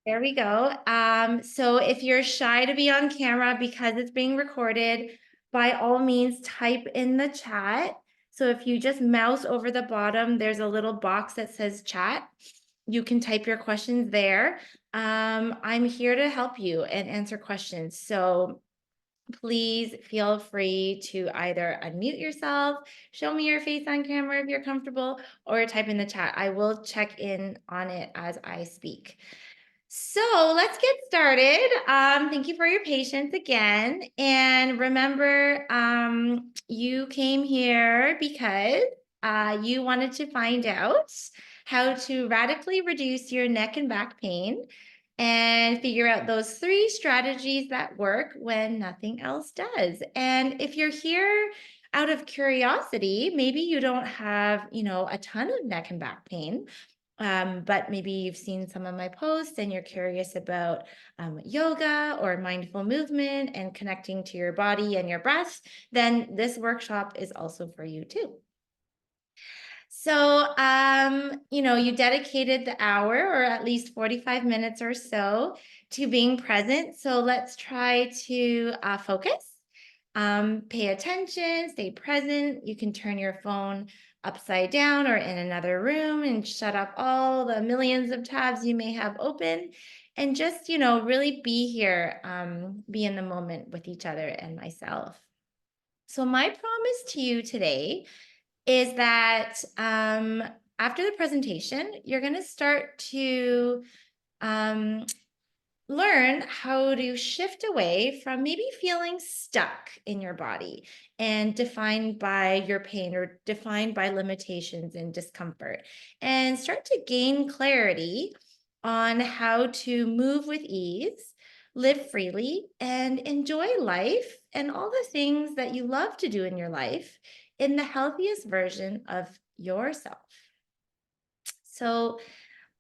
There we go. So if you're shy to be on camera because it's being recorded, by all means, type in the chat. So if you just mouse over the bottom, there's a little box that says chat. You can type your questions there. I'm here to help you and answer questions. So please feel free to either unmute yourself, show me your face on camera if you're comfortable, or type in the chat. I will check in on it as I speak. So let's get started. Thank you for your patience again. And remember, you came here because you wanted to find out how to radically reduce your neck and back pain and figure out those 3 strategies that work when nothing else does. And if you're here out of curiosity, maybe you don't have, a ton of neck and back pain, but maybe you've seen some of my posts and you're curious about yoga or mindful movement and connecting to your body and your breath, then this workshop is also for you too. So, you dedicated the hour or at least 45 minutes or so to being present. So let's try to focus, pay attention, stay present. You can turn your phone upside down or in another room and shut up all the millions of tabs you may have open and just, really be here, be in the moment with each other and myself. So my promise to you today is that after the presentation, you're going to start to um, learn how to shift away from maybe feeling stuck in your body and defined by your pain or defined by limitations and discomfort, and start to gain clarity on how to move with ease, live freely, and enjoy life and all the things that you love to do in your life in the healthiest version of yourself. So,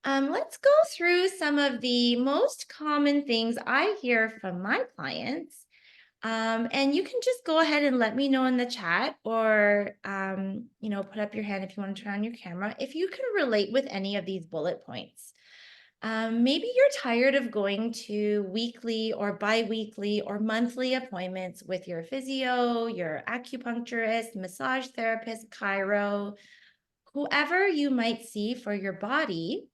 let's go through some of the most common things I hear from my clients. And you can just go ahead and let me know in the chat or, put up your hand if you want to turn on your camera, if you can relate with any of these bullet points. Maybe you're tired of going to weekly or bi-weekly or monthly appointments with your physio, your acupuncturist, massage therapist, chiro, whoever you might see for your body,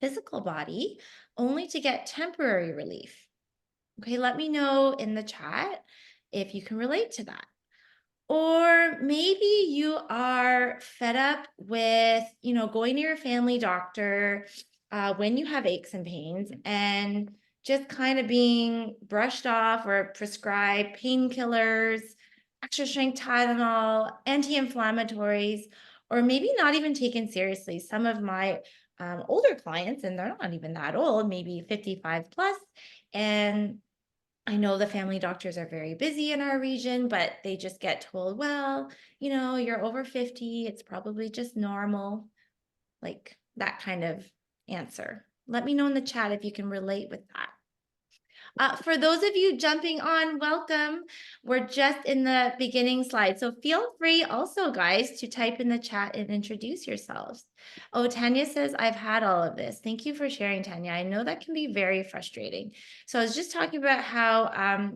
physical body, only to get temporary relief. Okay, let me know in the chat if you can relate to that. Or maybe you are fed up with, going to your family doctor when you have aches and pains and just kind of being brushed off or prescribed painkillers, extra strength Tylenol, anti-inflammatories, or maybe not even taken seriously. Some of my older clients, and they're not even that old, maybe 55 plus, and I know the family doctors are very busy in our region, but they just get told, well, you're over 50, it's probably just normal, like that kind of answer. Let me know in the chat if you can relate with that. For those of you jumping on, welcome. We're just in the beginning slide. So feel free also, guys, to type in the chat and introduce yourselves. Oh, Tanya says, I've had all of this. Thank you for sharing, Tanya. I know that can be very frustrating. So I was just talking about how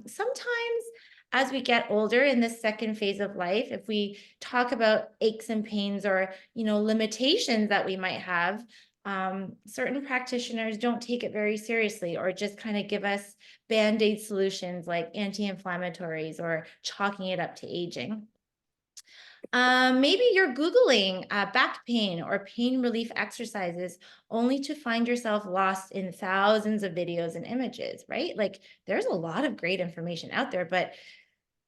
sometimes as we get older in this second phase of life, if we talk about aches and pains or, limitations that we might have, certain practitioners don't take it very seriously or just kind of give us band-aid solutions like anti-inflammatories or chalking it up to aging. Maybe you're Googling back pain or pain relief exercises only to find yourself lost in thousands of videos and images, right? Like there's a lot of great information out there, but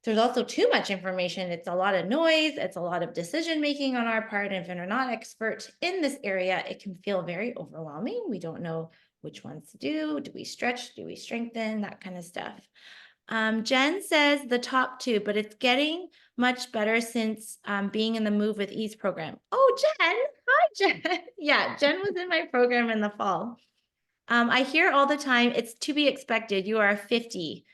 there's also too much information. It's a lot of noise. It's a lot of decision making on our part. And if you're not expert in this area, it can feel very overwhelming. We don't know which ones to do. Do we stretch? Do we strengthen? That kind of stuff. Jen says the top 2, but it's getting much better since being in the Move with Ease program. Oh, Jen. Hi, Jen. Yeah, Jen was in my program in the fall. I hear all the time, it's to be expected. You are 50.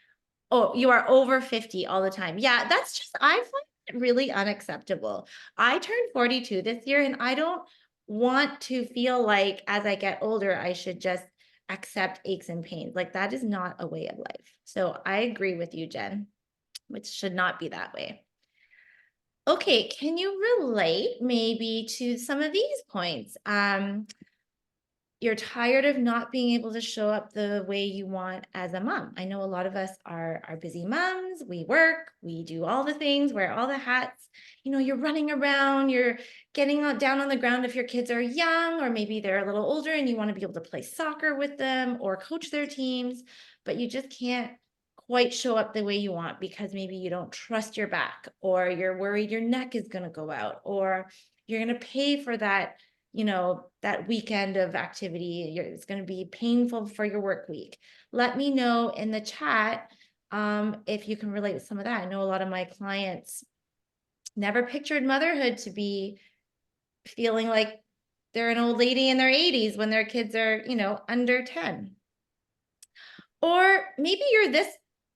Oh, you are over 50 all the time. Yeah, that's just, I find it really unacceptable. I turned 42 this year and I don't want to feel like as I get older, I should just accept aches and pains. Like that is not a way of life. So I agree with you, Jen, which should not be that way. Okay, can you relate maybe to some of these points? You're tired of not being able to show up the way you want as a mom. I know a lot of us are busy moms. We work, we do all the things, wear all the hats. You're running around, you're getting down on the ground if your kids are young, or maybe they're a little older and you want to be able to play soccer with them or coach their teams, but you just can't quite show up the way you want because maybe you don't trust your back, or you're worried your neck is going to go out, or you're going to pay for that weekend of activity. It's going to be painful for your work week. Let me know in the chat if you can relate with some of that. I know a lot of my clients never pictured motherhood to be feeling like they're an old lady in their 80s when their kids are, under 10. Or maybe you're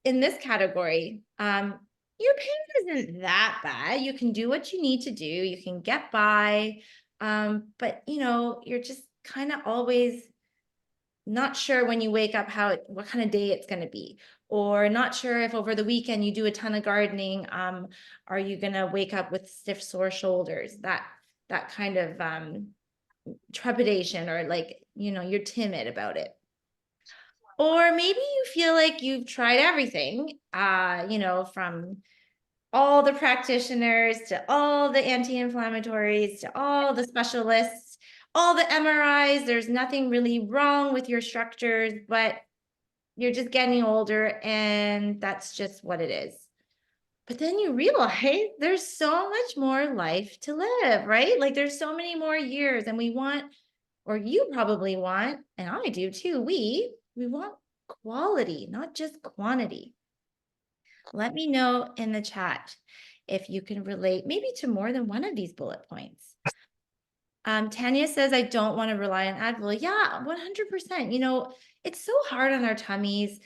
in this category. Your pain isn't that bad. You can do what you need to do. You can get by. But you're just kind of always not sure when you wake up what kind of day it's going to be, or not sure if over the weekend you do a ton of gardening. Are you going to wake up with stiff, sore shoulders? That kind of trepidation, or like, you're timid about it. Or maybe you feel like you've tried everything, from all the practitioners to all the anti-inflammatories to all the specialists, all the MRIs. There's nothing really wrong with your structures, but you're just getting older and that's just what it is. But then you realize there's so much more life to live, right? Like there's so many more years, and we want, or you probably want, and I do too, we want quality, not just quantity. Let me know in the chat if you can relate maybe to more than one of these bullet points. Tanya says, I don't want to rely on Advil. Yeah, 100%. It's so hard on our tummies.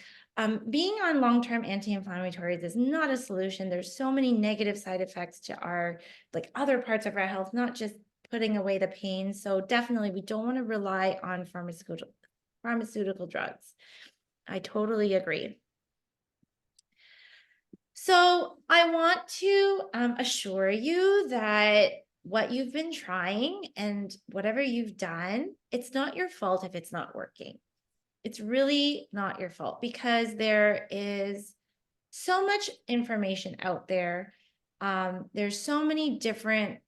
Being on long-term anti-inflammatories is not a solution. There's so many negative side effects to our, like, other parts of our health, not just putting away the pain. So definitely we don't want to rely on pharmaceutical drugs. I totally agree. So I want to assure you that what you've been trying and whatever you've done, it's not your fault if it's not working. It's really not your fault, because there is so much information out there. There's so many different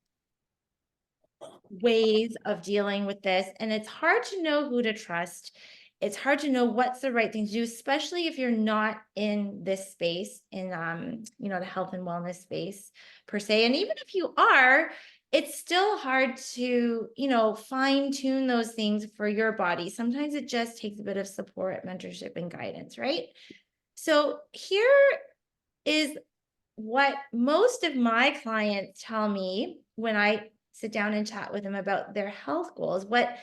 ways of dealing with this, and it's hard to know who to trust. It's hard to know what's the right thing to do, especially if you're not in this space, in the health and wellness space per se. And even if you are, it's still hard to fine tune those things for your body. Sometimes it just takes a bit of support, mentorship, and guidance, right? So here is what most of my clients tell me when I sit down and chat with them about their health goals, what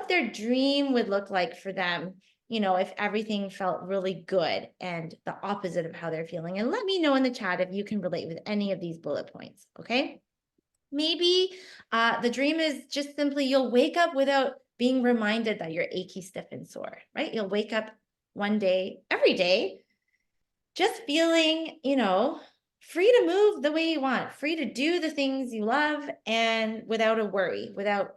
their dream would look like for them, if everything felt really good, and the opposite of how they're feeling. And let me know in the chat if you can relate with any of these bullet points, okay? Maybe the dream is just simply you'll wake up without being reminded that you're achy, stiff, and sore, right? You'll wake up one day, every day, just feeling, free to move the way you want, free to do the things you love, and without a worry, without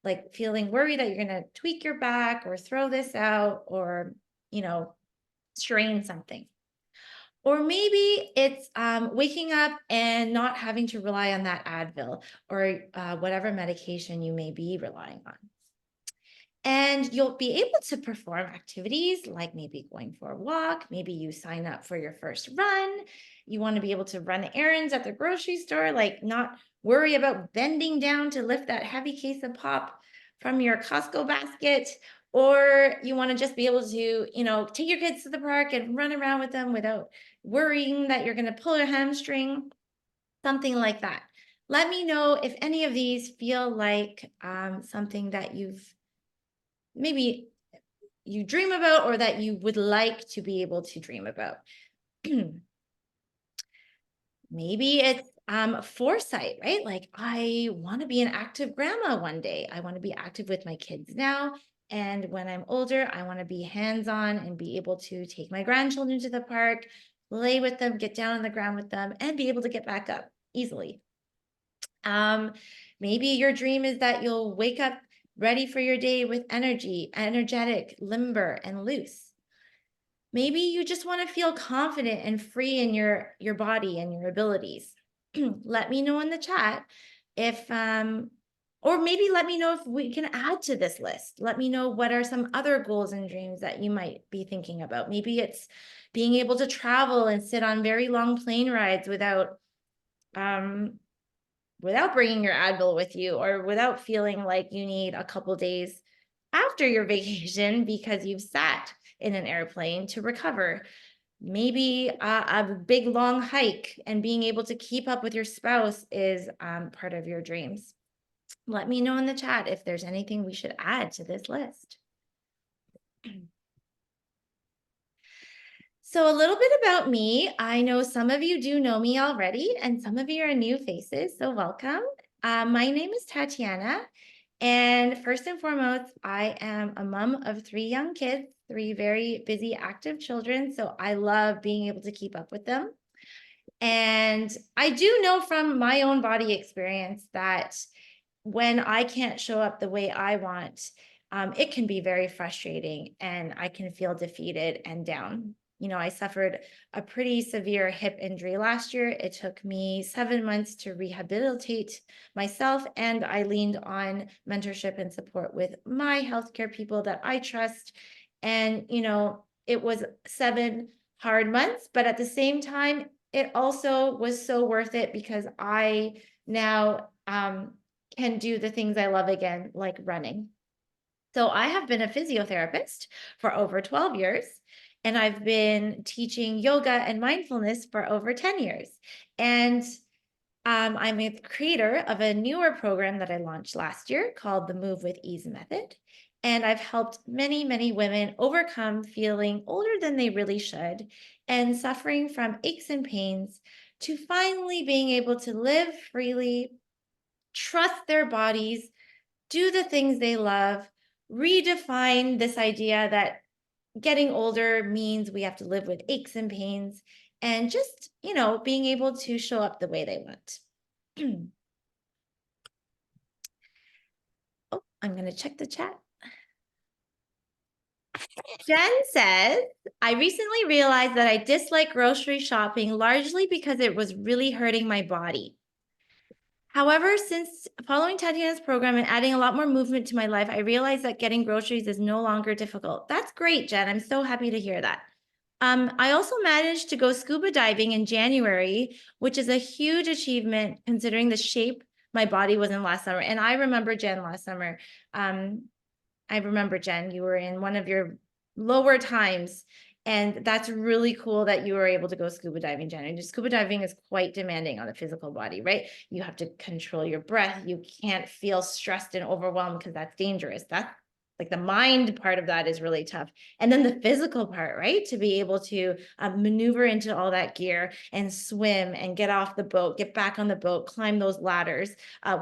like feeling worried that you're going to tweak your back or throw this out, or, strain something. Or maybe it's waking up and not having to rely on that Advil or whatever medication you may be relying on. And you'll be able to perform activities like maybe going for a walk. Maybe you sign up for your first run. You want to be able to run errands at the grocery store, like not worry about bending down to lift that heavy case of pop from your Costco basket. Or you want to just be able to, take your kids to the park and run around with them without worrying that you're going to pull a hamstring, something like that. Let me know if any of these feel like something that maybe you dream about, or that you would like to be able to dream about. Maybe it's foresight, right? Like, I want to be an active grandma one day. I want to be active with my kids now, And when I'm older, I want to be hands-on and be able to take my grandchildren to the park, play with them, get down on the ground with them, and be able to get back up easily. Um, Maybe your dream is that you'll wake up ready for your day with energy, energetic, limber, and loose. Maybe you just want to feel confident and free in your body and your abilities. Let me know in the chat if or maybe let me know if we can add to this list. Let me know what are some other goals and dreams that you might be thinking about. Maybe it's being able to travel and sit on very long plane rides um without bringing your Advil with you, or without feeling like you need a couple days after your vacation because you've sat in an airplane to recover. Maybe a big long hike and being able to keep up with your spouse is part of your dreams. Let me know in the chat if there's anything we should add to this list. So a little bit about me. I know some of you do know me already, and some of you are new faces, so welcome. My name is Tatiana, and first and foremost, I am a mom of 3 young kids, 3 very busy, active children, so I love being able to keep up with them. And I do know from my own body experience that when I can't show up the way I want, it can be very frustrating and I can feel defeated and down. You know, I suffered a pretty severe hip injury last year. It took me 7 months to rehabilitate myself, and I leaned on mentorship and support with my healthcare people that I trust. And, you know, it was 7 hard months, but at the same time, it also was so worth it because I now can do the things I love again, like running. So I have been a physiotherapist for over 12 years, and I've been teaching yoga and mindfulness for over 10 years. And I'm a creator of a newer program that I launched last year called the Move with Ease Method. And I've helped many, many women overcome feeling older than they really should and suffering from aches and pains to finally being able to live freely, trust their bodies, do the things they love, redefine this idea that getting older means we have to live with aches and pains, and just, you know, being able to show up the way they want. Oh, I'm going to check the chat. Jen says, I recently realized that I dislike grocery shopping largely because it was really hurting my body. However, since following Tatiana's program and adding a lot more movement to my life, I realized that getting groceries is no longer difficult. That's great, Jen. I'm so happy to hear that. I also managed to go scuba diving in January, which is a huge achievement considering the shape my body was in last summer. And I remember, Jen, last summer. I remember, Jen, you were in one of your lower times, and that's really cool that you were able to go scuba diving, Jen. And scuba diving is quite demanding on the physical body, right? You have to control your breath. You can't feel stressed and overwhelmed because that's dangerous. That's like the mind part of that is really tough. And then the physical part, right? To be able to maneuver into all that gear and swim and get off the boat, get back on the boat, climb those ladders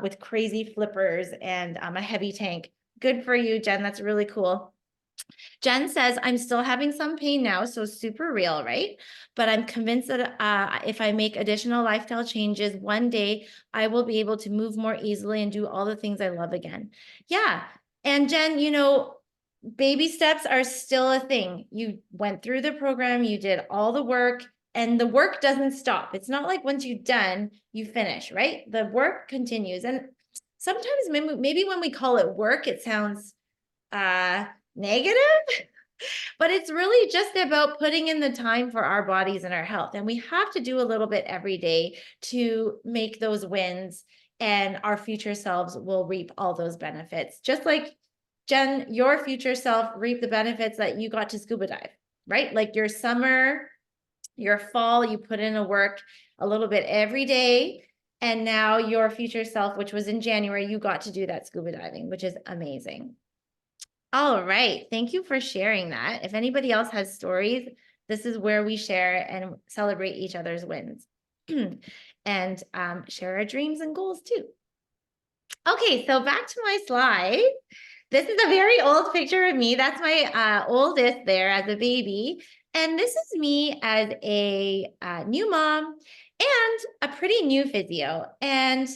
with crazy flippers and a heavy tank. Good for you, Jen. That's really cool. Jen says, I'm still having some pain now, so super real, right? But I'm convinced that if I make additional lifestyle changes, one day I will be able to move more easily and do all the things I love again. Yeah. And Jen, you know, baby steps are still a thing. You went through the program, you did all the work, and the work doesn't stop. It's not like once you're done, you finish, right? The work continues. And sometimes maybe when we call it work, it sounds negative, but it's really just about putting in the time for our bodies and our health. And we have to do a little bit every day to make those wins, and our future selves will reap all those benefits. Just like, Jen, your future self reaped the benefits that you got to scuba dive, right? Like your summer, your fall, you put in a work a little bit every day. And now your future self, which was in January, you got to do that scuba diving, which is amazing. All right. Thank you for sharing that. If anybody else has stories, this is where we share and celebrate each other's wins and share our dreams and goals too. Okay, so back to my slide. This is a very old picture of me. That's my oldest there as a baby. And this is me as a new mom and a pretty new physio. And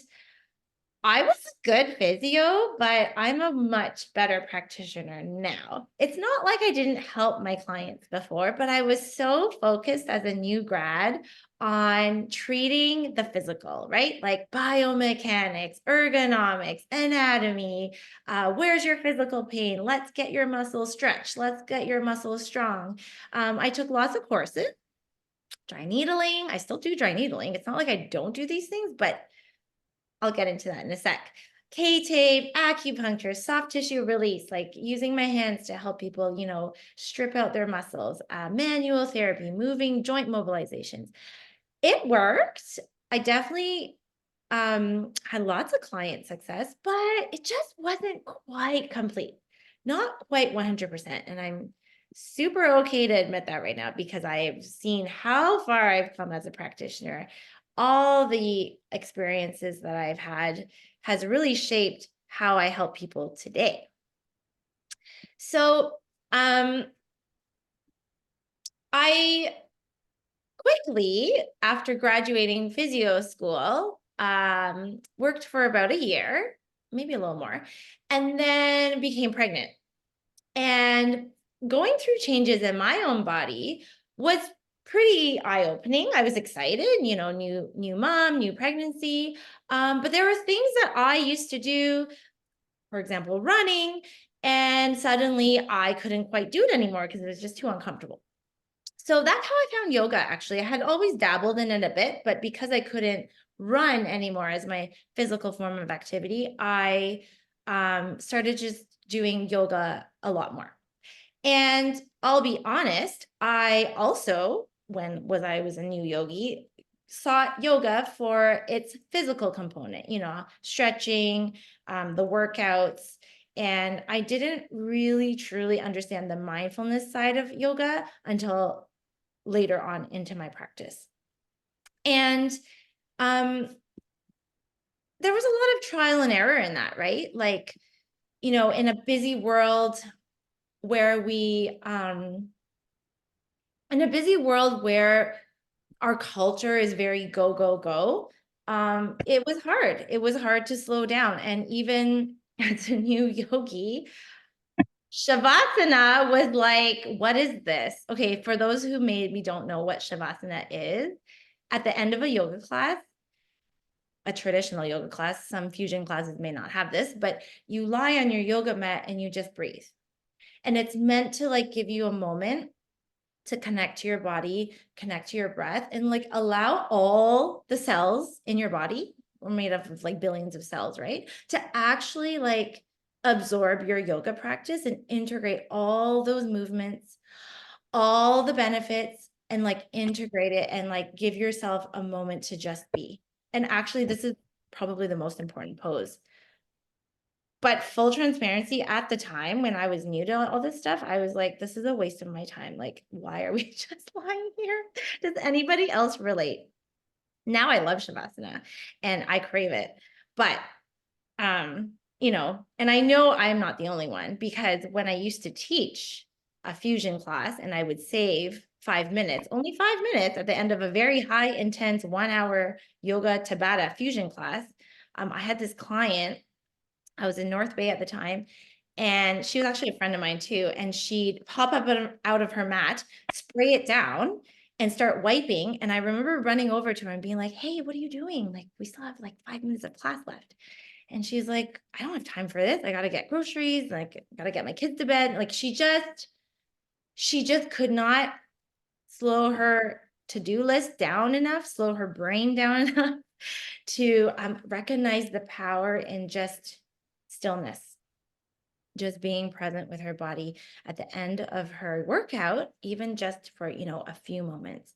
I was a good physio, but I'm a much better practitioner now. It's not like I didn't help my clients before, but I was so focused as a new grad on treating the physical, right? Like biomechanics, ergonomics, anatomy. Where's your physical pain? Let's get your muscles stretched. Let's get your muscles strong. I took lots of courses, dry needling. I still do dry needling. It's not like I don't do these things, but I'll get into that in a sec. K-tape, acupuncture, soft tissue release, like using my hands to help people, strip out their muscles, manual therapy, moving joint mobilizations. It worked. I definitely had lots of client success, but it just wasn't quite complete. Not quite 100%. And I'm super okay to admit that right now because I've seen how far I've come as a practitioner. All the experiences that I've had has really shaped how I help people today. So I quickly, after graduating physio school, worked for about a year, maybe a little more, and then became pregnant. And going through changes in my own body was pretty eye-opening. I was excited, new mom, new pregnancy. But there were things that I used to do, for example, running, and suddenly I couldn't quite do it anymore because it was just too uncomfortable. So that's how I found yoga, actually. I had always dabbled in it a bit, but because I couldn't run anymore as my physical form of activity, I started just doing yoga a lot more. And I'll be honest, I also, I was a new yogi, sought yoga for its physical component, stretching, the workouts. And I didn't really truly understand the mindfulness side of yoga until later on into my practice. And there was a lot of trial and error in that, right? Like, in a busy world where in a busy world where our culture is very go, go, go, it was hard. It was hard to slow down. And even as a new yogi, Shavasana was like, what is this? Okay, for those who maybe don't know what Shavasana is, at the end of a yoga class, a traditional yoga class, some fusion classes may not have this, but you lie on your yoga mat and you just breathe. And it's meant to like give you a moment to connect to your body, connect to your breath, and like allow all the cells in your body, we're made up of like billions of cells, right? To actually like absorb your yoga practice and integrate all those movements, all the benefits, and like integrate it and like give yourself a moment to just be. And actually, this is probably the most important pose. But full transparency, at the time when I was new to all this stuff, I was like, this is a waste of my time. Like, why are we just lying here? Does anybody else relate? Now I love Shavasana and I crave it. But and I know I'm not the only one because when I used to teach a fusion class and I would save 5 minutes, only 5 minutes at the end of a very high intense 1 hour yoga Tabata fusion class, I had this client. I was in North Bay at the time, and she was actually a friend of mine too. And she'd pop up out of her mat, spray it down, and start wiping. And I remember running over to her and being like, "Hey, what are you doing? Like, we still have like 5 minutes of class left." And she's like, "I don't have time for this. I got to get groceries. Like, got to get my kids to bed." Like, she just could not slow her to-do list down enough, slow her brain down enough to recognize the power in just stillness, just being present with her body at the end of her workout, even just for, a few moments.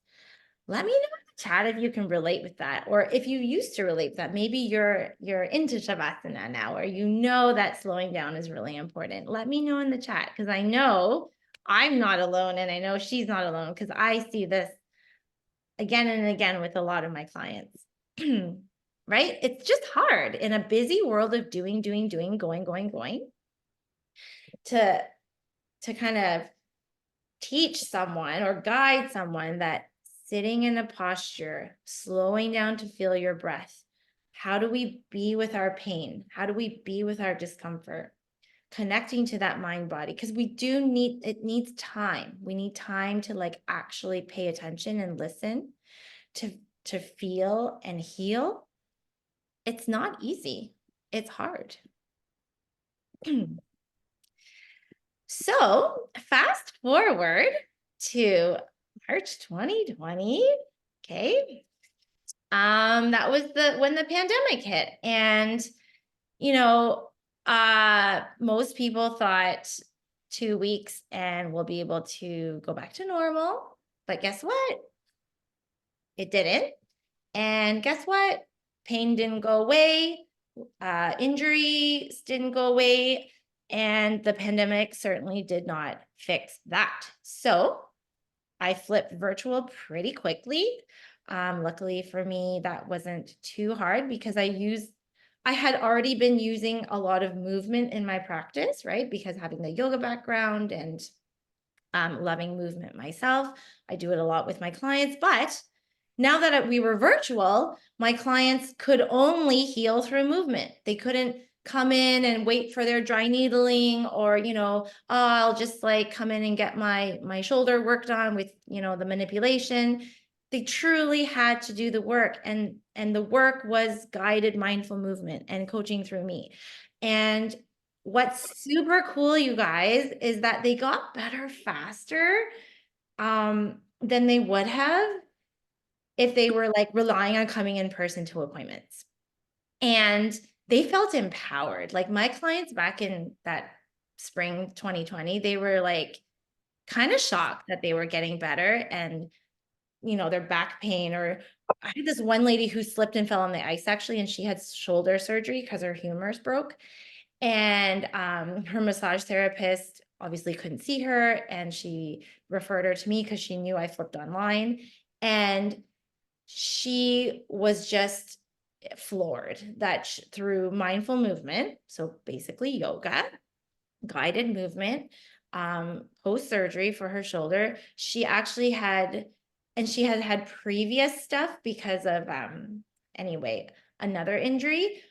Let me know in the chat if you can relate with that, or if you used to relate with that. Maybe you're into Shavasana now, or that slowing down is really important. Let me know in the chat, because I know I'm not alone, and I know she's not alone, because I see this again and again with a lot of my clients. Right? It's just hard in a busy world of doing, going. to kind of teach someone or guide someone that sitting in a posture, slowing down to feel your breath. How do we be with our pain? How do we be with our discomfort? Connecting to that mind body, because we do need, it needs time. We need time to like actually pay attention and listen, to feel and heal. It's not easy. It's hard. So fast forward to March 2020. Okay. That was when the pandemic hit. And, you know, most people thought 2 weeks and we'll be able to go back to normal. But guess what? It didn't. And guess what? Pain didn't go away. Injuries didn't go away. And the pandemic certainly did not fix that. So I flipped virtual pretty quickly. Luckily for me, that wasn't too hard because I had already been using a lot of movement in my practice, right? Because having the yoga background and loving movement myself, I do it a lot with my clients. But now that we were virtual, my clients could only heal through movement. They couldn't come in and wait for their dry needling, or, oh, I'll just like come in and get my shoulder worked on with, the manipulation. They truly had to do the work, and the work was guided mindful movement and coaching through me. And what's super cool, you guys, is that they got better faster than they would have if they were like relying on coming in person to appointments. And they felt empowered. Like my clients back in that spring 2020, they were like kind of shocked that they were getting better, and their back pain, or I had this one lady who slipped and fell on the ice actually, and she had shoulder surgery because her humerus broke. And her massage therapist obviously couldn't see her, and she referred her to me because she knew I flipped online. And she was just floored that through mindful movement, so basically yoga, guided movement, post-surgery for her shoulder, she actually had, and she had previous stuff because of, anyway, another injury.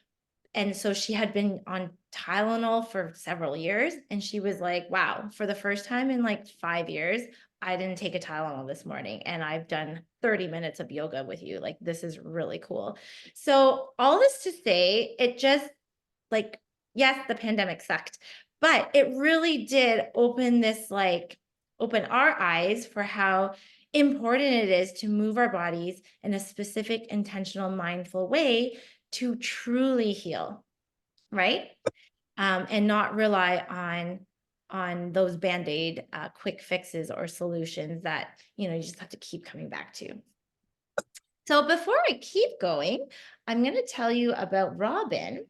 And so she had been on Tylenol for several years, and she was like, wow, for the first time in like 5 years, I didn't take a Tylenol this morning, and I've done 30 minutes of yoga with you. Like, this is really cool. So all this to say, it just like, yes, the pandemic sucked, but it really did open our eyes for how important it is to move our bodies in a specific, intentional, mindful way to truly heal, right? And not rely on those Band-Aid quick fixes or solutions that, you just have to keep coming back to. So before I keep going, I'm going to tell you about Robin,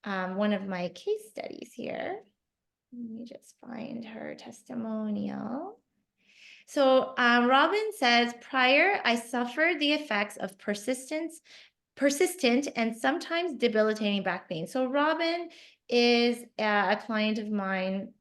one of my case studies here. Let me just find her testimonial. So Robin says, prior, I suffered the effects of persistent and sometimes debilitating back pain. So Robin is a client of mine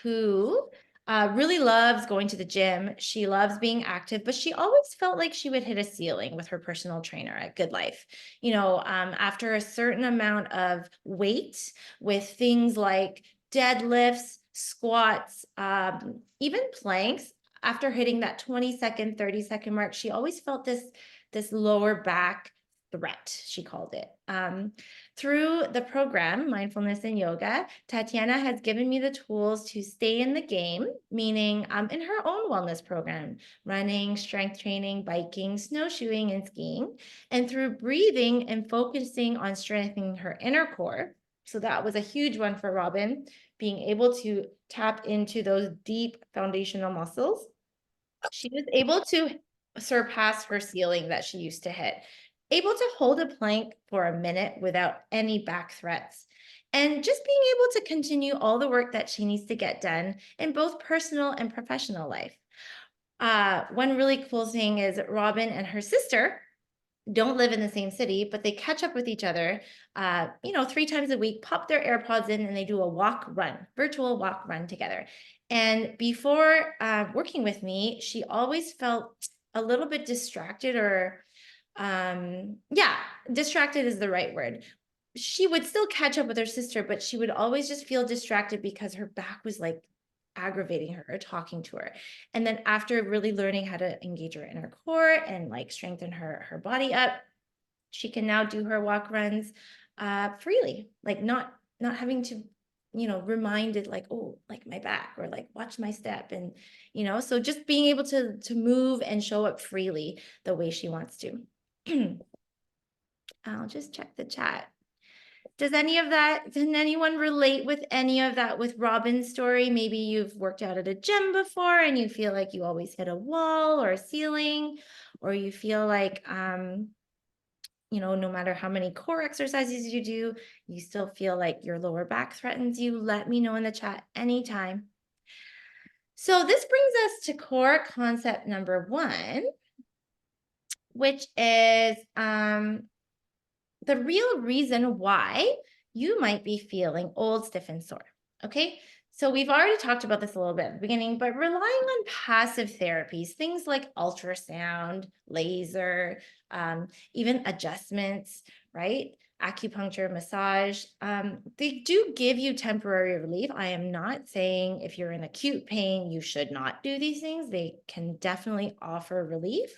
who really loves going to the gym. She loves being active, but she always felt like she would hit a ceiling with her personal trainer at Good Life. After a certain amount of weight, with things like deadlifts, squats, even planks, after hitting that 20-second, 30-second mark, she always felt this lower back threat, she called it. Through the program, Mindfulness and Yoga, Tatiana has given me the tools to stay in the game, meaning in her own wellness program, running, strength training, biking, snowshoeing, and skiing. And through breathing and focusing on strengthening her inner core. So that was a huge one for Robin, being able to tap into those deep foundational muscles. She was able to surpass her ceiling that she used to hit, able to hold a plank for a minute without any back threats, and just being able to continue all the work that she needs to get done in both personal and professional life. One really cool thing is Robin and her sister don't live in the same city, but they catch up with each other, 3 times a week, pop their AirPods in, and they do a walk run, virtual walk run together. And before working with me, she always felt a little bit distracted, or yeah, distracted is the right word. She would still catch up with her sister, but she would always just feel distracted because her back was like aggravating her or talking to her. And then after really learning how to engage her inner core and like strengthen her body up, she can now do her walk runs freely, like not having to reminded like, oh, like my back, or like watch my step. And so just being able to move and show up freely the way she wants to. I'll just check the chat. Does any of that, can anyone relate with any of that with Robin's story? Maybe you've worked out at a gym before and you feel like you always hit a wall or a ceiling, or you feel like, no matter how many core exercises you do, you still feel like your lower back threatens you. Let me know in the chat anytime. So this brings us to core concept number 1, which is, the real reason why you might be feeling old, stiff, and sore. Okay. So we've already talked about this a little bit at the beginning, but relying on passive therapies, things like ultrasound, laser, even adjustments, right? Acupuncture, massage, they do give you temporary relief. I am not saying if you're in acute pain, you should not do these things. They can definitely offer relief,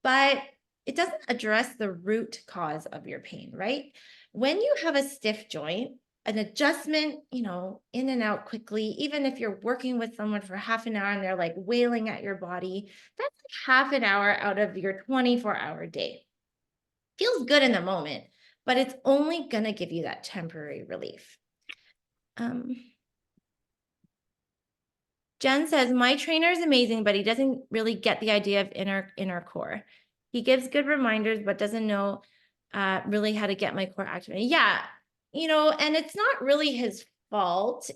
but it doesn't address the root cause of your pain, right? When you have a stiff joint, an adjustment, in and out quickly, even if you're working with someone for half an hour and they're like wailing at your body, that's like half an hour out of your 24-hour day. Feels good in the moment, but it's only going to give you that temporary relief. Jen says, my trainer is amazing, but he doesn't really get the idea of inner core. He gives good reminders, but doesn't know really how to get my core activated. Yeah, and it's not really his fault.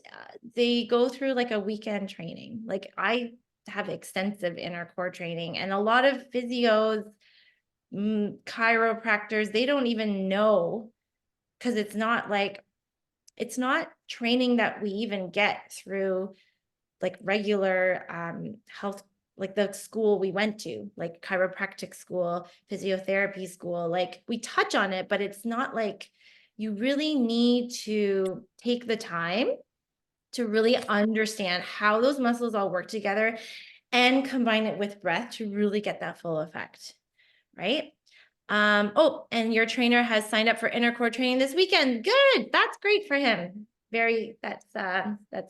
They go through like a weekend training. Like I have extensive inner core training, and a lot of physios, chiropractors, they don't even know, because it's not training that we even get through like regular health, like the school we went to, like chiropractic school, physiotherapy school. Like we touch on it, but it's not like you really need to take the time to really understand how those muscles all work together and combine it with breath to really get that full effect, right? Oh, and your trainer has signed up for inner core training this weekend. Good. That's great for him. That's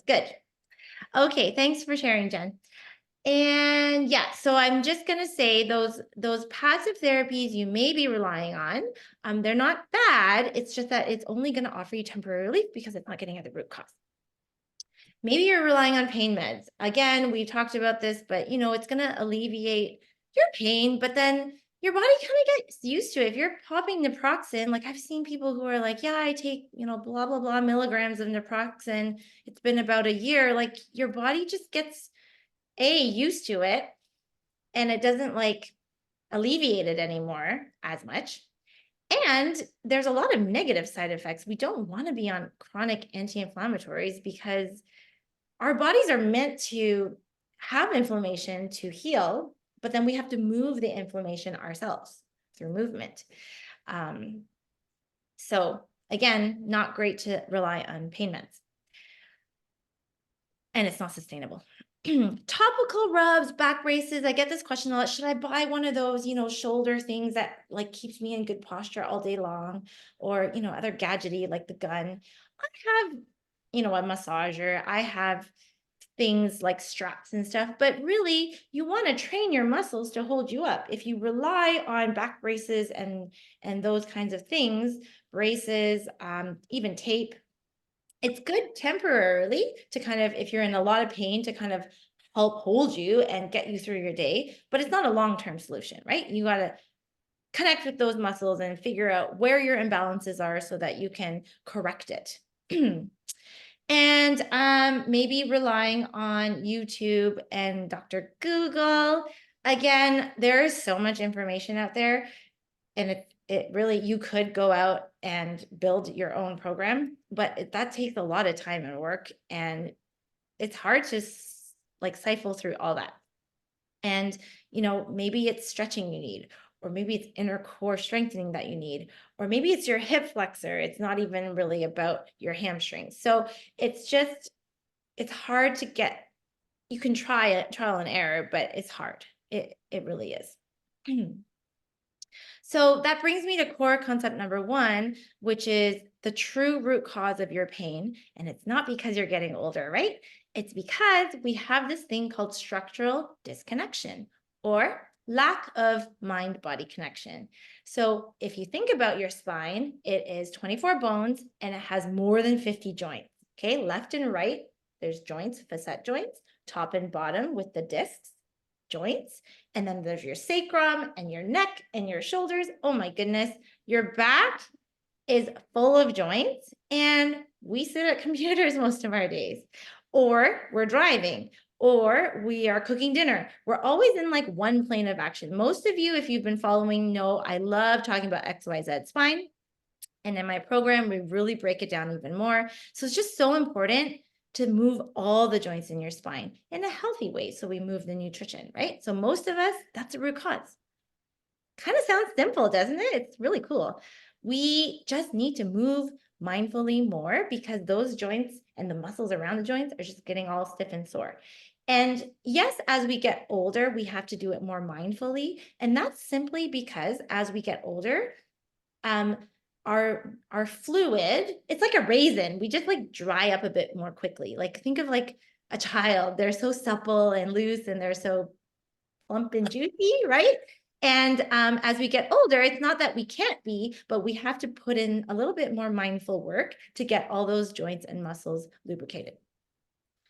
good. Okay, thanks for sharing, Jen. And yeah, so I'm just going to say those passive therapies you may be relying on, they're not bad. It's just that it's only going to offer you temporary relief because it's not getting at the root cause. Maybe you're relying on pain meds. Again, we talked about this, but it's going to alleviate your pain, but then your body kind of gets used to it. If you're popping naproxen, like I've seen people who are like, yeah, I take, blah, blah, blah milligrams of naproxen. It's been about a year. Like your body just gets used to it, and it doesn't like alleviate it anymore as much. And there's a lot of negative side effects. We don't want to be on chronic anti-inflammatories because our bodies are meant to have inflammation to heal, but then we have to move the inflammation ourselves through movement. So again, not great to rely on pain meds. And it's not sustainable. Topical rubs, back braces. I get this question a lot. Should I buy one of those, shoulder things that like keeps me in good posture all day long, or, other gadgety like the gun? I have, a massager. I have things like straps and stuff, but really you want to train your muscles to hold you up. If you rely on back braces and those kinds of things, braces, even tape, it's good temporarily to kind of, if you're in a lot of pain, to kind of help hold you and get you through your day, but it's not a long-term solution, right? You got to connect with those muscles and figure out where your imbalances are so that you can correct it. And maybe relying on YouTube and Dr. Google. Again, there is so much information out there. And it really, you could go out and build your own program, but that takes a lot of time and work, and it's hard to like siphon through all that. And, maybe it's stretching you need, or maybe it's inner core strengthening that you need, or maybe it's your hip flexor. It's not even really about your hamstrings. So it's hard to get, you can try it, trial and error, but it's hard. It really is. So that brings me to core concept number 1, which is the true root cause of your pain. And it's not because you're getting older, right? It's because we have this thing called structural disconnection, or lack of mind-body connection. So if you think about your spine, it is 24 bones and it has more than 50 joints. Okay, left and right, there's joints, facet joints, top and bottom with the discs, joints. And then there's your sacrum and your neck and your shoulders. Oh my goodness. Your back is full of joints, and we sit at computers most of our days, or we're driving, or we are cooking dinner. We're always in like one plane of action. Most of you, if you've been following, know I love talking about XYZ spine. And in my program, we really break it down even more. So it's just so important to move all the joints in your spine in a healthy way. So we move the nutrition, right? So most of us, that's a root cause. Kind of sounds simple, doesn't it? It's really cool. We just need to move mindfully more, because those joints and the muscles around the joints are just getting all stiff and sore. And yes, as we get older, we have to do it more mindfully. And that's simply because as we get older, our fluid, it's like a raisin. We just like dry up a bit more quickly. Like think of like a child. They're so supple and loose, and they're so plump and juicy, right? And as we get older, it's not that we can't be, but we have to put in a little bit more mindful work to get all those joints and muscles lubricated.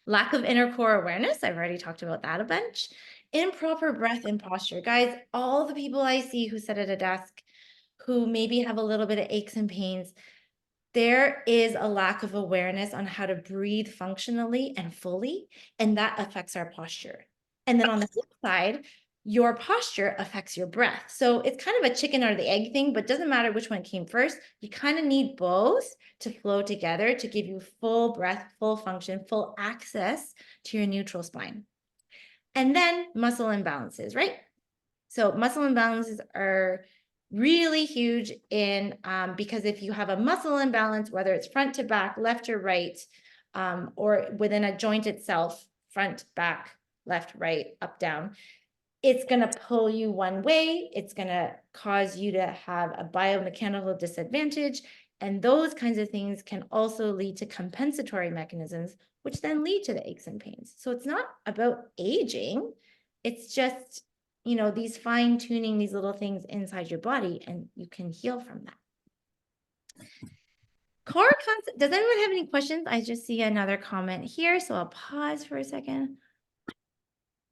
Lack of inner core awareness, I've already talked about that a bunch. Improper breath and posture. Guys, all the people I see who sit at a desk who maybe have a little bit of aches and pains, there is a lack of awareness on how to breathe functionally and fully, and that affects our posture. And then on the flip side, your posture affects your breath. So it's kind of a chicken or the egg thing, but doesn't matter which one came first. You kind of need both to flow together to give you full breath, full function, full access to your neutral spine. And then muscle imbalances, right? So muscle imbalances are really huge in because if you have a muscle imbalance, whether it's front to back, left or right, or within a joint itself, front, back, left, right, up, down, it's going to pull you one way. It's going to cause you to have a biomechanical disadvantage. And those kinds of things can also lead to compensatory mechanisms, which then lead to the aches and pains. So it's not about aging. It's just, these fine tuning these little things inside your body, and you can heal from that. Core concept. Does anyone have any questions? I just see another comment here, so I'll pause for a second.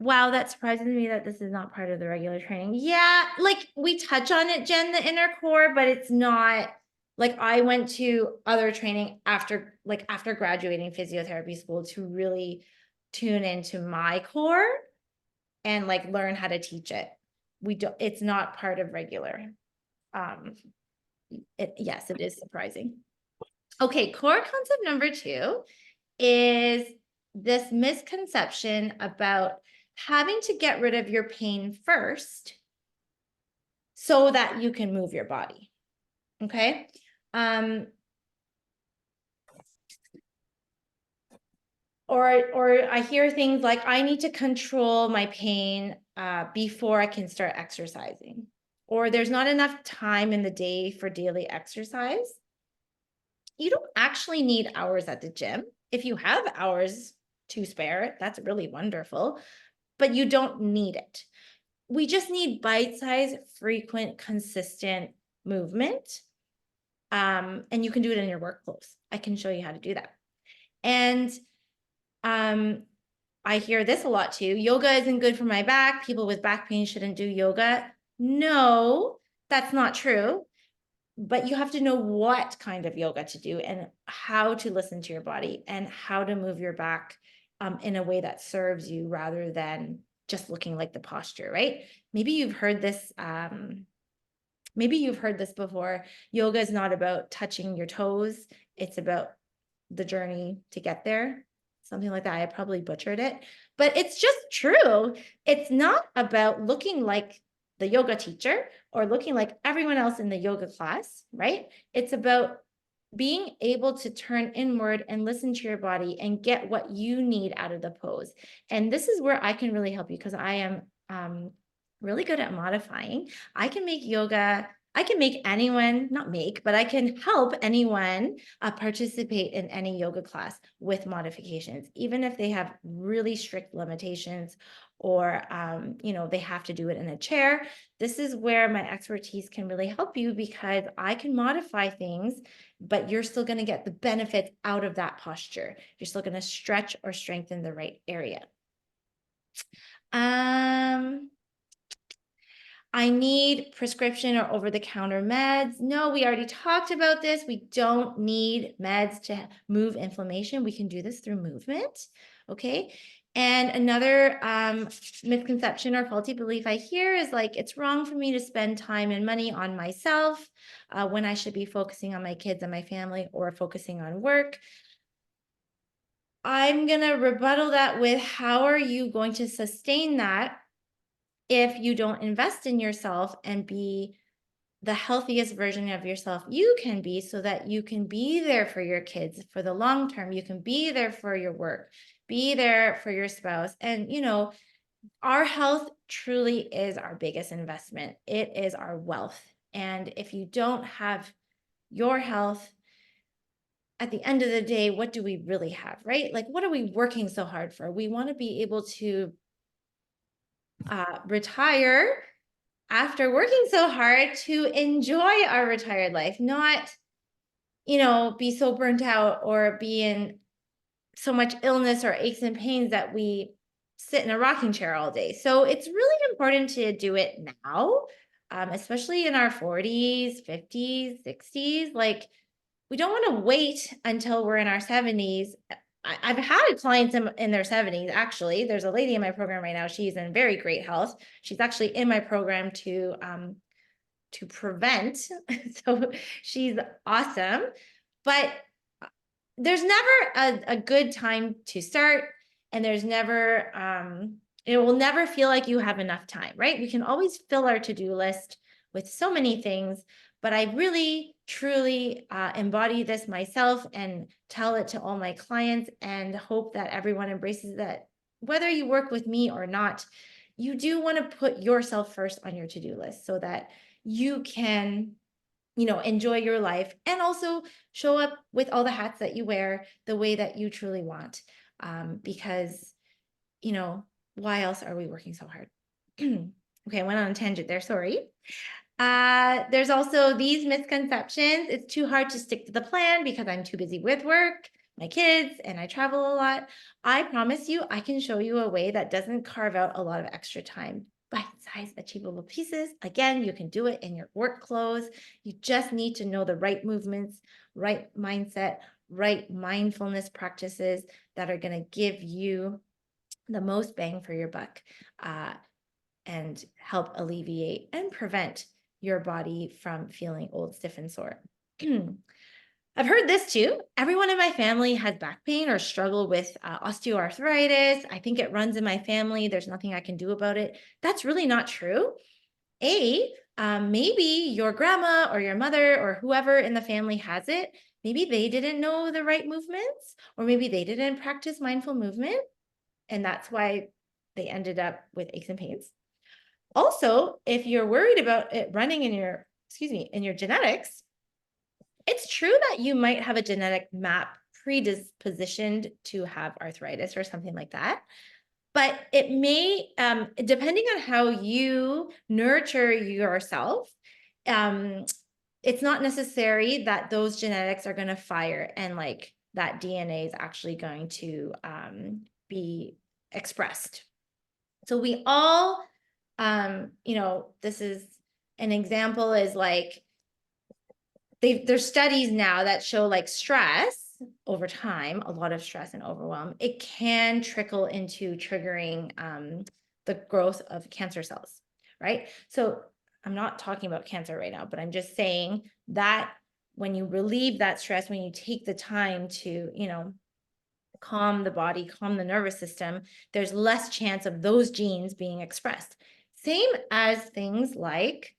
Wow, that surprises me that this is not part of the regular training. Yeah, like we touch on it, Jen, the inner core, but it's not like I went to other training after graduating physiotherapy school to really tune into my core and like learn how to teach it. It's not part of regular. Yes, it is surprising. Okay, core concept number 2 is this misconception about having to get rid of your pain first so that you can move your body. Okay. Or I hear things like, I need to control my pain before I can start exercising, or there's not enough time in the day for daily exercise. You don't actually need hours at the gym. If you have hours to spare, that's really wonderful, but you don't need it. We just need bite-sized, frequent, consistent movement. And you can do it in your work clothes. I can show you how to do that. And I hear this a lot too. Yoga isn't good for my back. People with back pain shouldn't do yoga. No, that's not true. But you have to know what kind of yoga to do and how to listen to your body and how to move your back in a way that serves you, rather than just looking like the posture, right? Maybe you've heard this maybe you've heard this before. Yoga is not about touching your toes. It's about the journey to get there. Something like that. I probably butchered it, but it's just true. It's not about looking like the yoga teacher or looking like everyone else in the yoga class, right? It's about being able to turn inward and listen to your body and get what you need out of the pose. And this is where I can really help you because I am really good at modifying. I can make yoga, I can make anyone, not make, but I can help anyone participate in any yoga class with modifications, even if they have really strict limitations or, they have to do it in a chair. This is where my expertise can really help you because I can modify things, but you're still going to get the benefits out of that posture. You're still going to stretch or strengthen the right area. I need prescription or over-the-counter meds. No, we already talked about this. We don't need meds to move inflammation. We can do this through movement, okay? And another misconception or faulty belief I hear is like, it's wrong for me to spend time and money on myself when I should be focusing on my kids and my family or focusing on work. I'm going to rebuttal that with how are you going to sustain that if you don't invest in yourself and be the healthiest version of yourself you can be so that you can be there for your kids for the long term. You can be there for your work, be there for your spouse. And, our health truly is our biggest investment. It is our wealth. And if you don't have your health, at the end of the day, what do we really have, right? Like, what are we working so hard for? We want to be able to retire after working so hard to enjoy our retired life, not, be so burnt out or be in so much illness or aches and pains that we sit in a rocking chair all day. So it's really important to do it now, especially in our 40s, 50s, 60s. Like, we don't want to wait until we're in our 70s. I've had clients in their 70s. Actually, there's a lady in my program right now. She's in very great health. She's actually in my program to prevent. So she's awesome. But there's never a good time to start, and there's never it will never feel like you have enough time, right? We can always fill our to-do list with so many things, but I really truly embody this myself and tell it to all my clients and hope that everyone embraces that. Whether you work with me or not, you do want to put yourself first on your to-do list so that you can enjoy your life and also show up with all the hats that you wear the way that you truly want. Because, why else are we working so hard? Okay, I went on a tangent there, sorry. There's also these misconceptions. It's too hard to stick to the plan because I'm too busy with work, my kids, and I travel a lot. I promise you, I can show you a way that doesn't carve out a lot of extra time. Bite-sized, achievable pieces. Again, you can do it in your work clothes. You just need to know the right movements, right mindset, right mindfulness practices that are going to give you the most bang for your buck and help alleviate and prevent your body from feeling old, stiff, and sore. I've heard this too. Everyone in my family has back pain or struggle with osteoarthritis. I think it runs in my family. There's nothing I can do about it. That's really not true. Maybe your grandma or your mother or whoever in the family has it. Maybe they didn't know the right movements, or maybe they didn't practice mindful movement, and that's why they ended up with aches and pains. Also, if you're worried about it running in your genetics, it's true that you might have a genetic map predispositioned to have arthritis or something like that. But it may, depending on how you nurture yourself, it's not necessary that those genetics are going to fire and like that DNA is actually going to be expressed. So we all, this is an example is like, there's studies now that show like stress over time, a lot of stress and overwhelm, it can trickle into triggering the growth of cancer cells, right? So I'm not talking about cancer right now, but I'm just saying that when you relieve that stress, when you take the time to, calm the body, calm the nervous system, there's less chance of those genes being expressed. Same as things like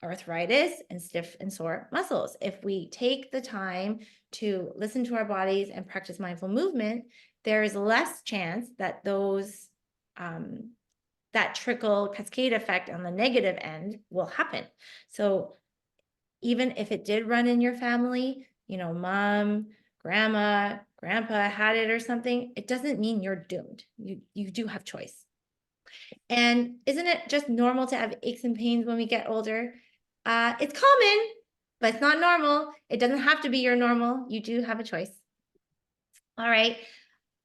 arthritis and stiff and sore muscles. If we take the time to listen to our bodies and practice mindful movement, there is less chance that those that trickle cascade effect on the negative end will happen. So even if it did run in your family, mom, grandma, grandpa had it or something, it doesn't mean you're doomed. You do have choice. And isn't it just normal to have aches and pains when we get older? It's common, but it's not normal. It doesn't have to be your normal. You do have a choice. All right.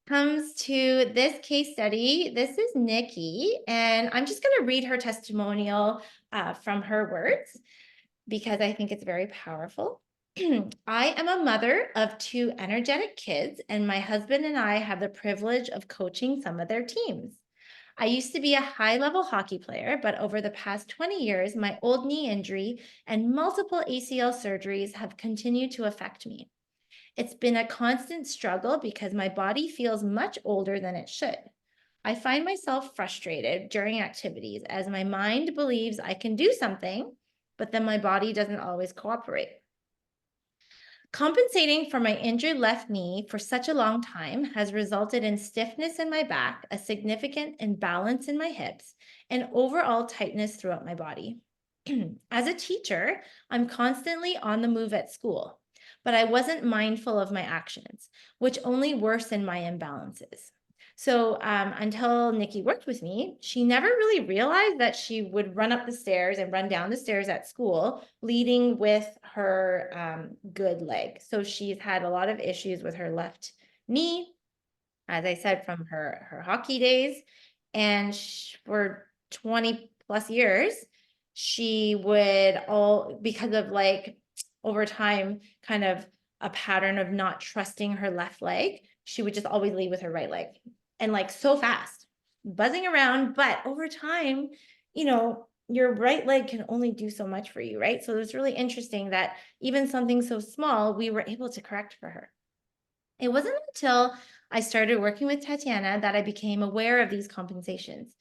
Comes to this case study. This is Nikki, and I'm just going to read her testimonial from her words because I think it's very powerful. I am a mother of 2 energetic kids, and my husband and I have the privilege of coaching some of their teams. I used to be a high-level hockey player, but over the past 20 years, my old knee injury and multiple ACL surgeries have continued to affect me. It's been a constant struggle because my body feels much older than it should. I find myself frustrated during activities as my mind believes I can do something, but then my body doesn't always cooperate. Compensating for my injured left knee for such a long time has resulted in stiffness in my back, a significant imbalance in my hips, and overall tightness throughout my body. As a teacher, I'm constantly on the move at school, but I wasn't mindful of my actions, which only worsened my imbalances. So until Nikki worked with me, she never really realized that she would run up the stairs and run down the stairs at school, leading with her good leg. So she's had a lot of issues with her left knee, as I said, from her hockey days. And for 20 plus years, she would because of over time, kind of a pattern of not trusting her left leg, she would just always lead with her right leg and so fast, buzzing around. But over time, your right leg can only do so much for you, right? So it's really interesting that even something so small, we were able to correct for her. It wasn't until I started working with Tatiana that I became aware of these compensations.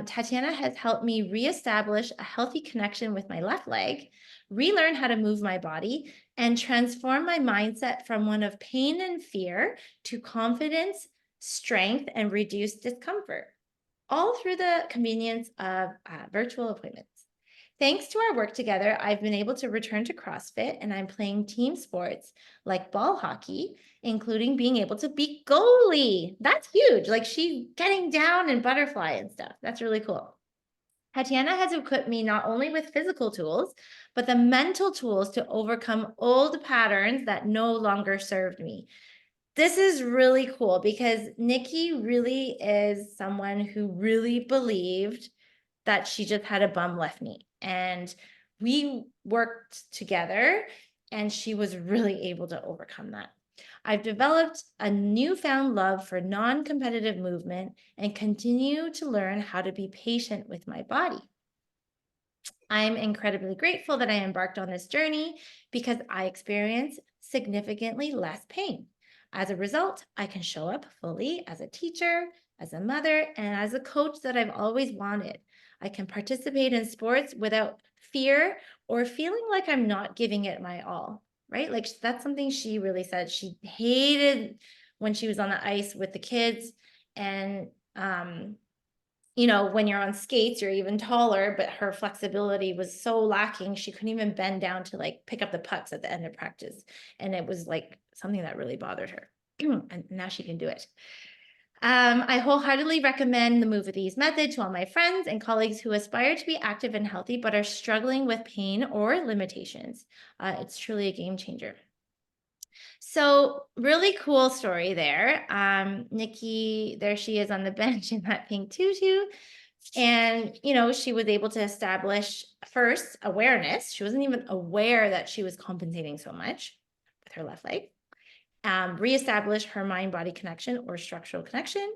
Tatiana has helped me reestablish a healthy connection with my left leg, relearn how to move my body, and transform my mindset from one of pain and fear to confidence, strength, and reduced discomfort, all through the convenience of virtual appointments. Thanks to our work together, I've been able to return to CrossFit, and I'm playing team sports like ball hockey, including being able to be goalie. That's huge. Like she getting down and butterfly and stuff. That's really cool. Tatiana has equipped me not only with physical tools, but the mental tools to overcome old patterns that no longer served me. This is really cool because Nikki really is someone who really believed that she just had a bum left knee. And we worked together and she was really able to overcome that. I've developed a newfound love for non-competitive movement and continue to learn how to be patient with my body. I'm incredibly grateful that I embarked on this journey because I experience significantly less pain. As a result, I can show up fully as a teacher, as a mother, and as a coach that I've always wanted. I can participate in sports without fear or feeling like I'm not giving it my all, right? Like that's something she really said. She hated when she was on the ice with the kids and when you're on skates, you're even taller, but her flexibility was so lacking. She couldn't even bend down to pick up the pucks at the end of practice. And it was something that really bothered her. And now she can do it. I wholeheartedly recommend the Move with Ease method to all my friends and colleagues who aspire to be active and healthy, but are struggling with pain or limitations. It's truly a game changer. So really cool story there. Nikki, there she is on the bench in that pink tutu. And, she was able to establish first awareness. She wasn't even aware that she was compensating so much with her left leg. Reestablish her mind-body connection or structural connection.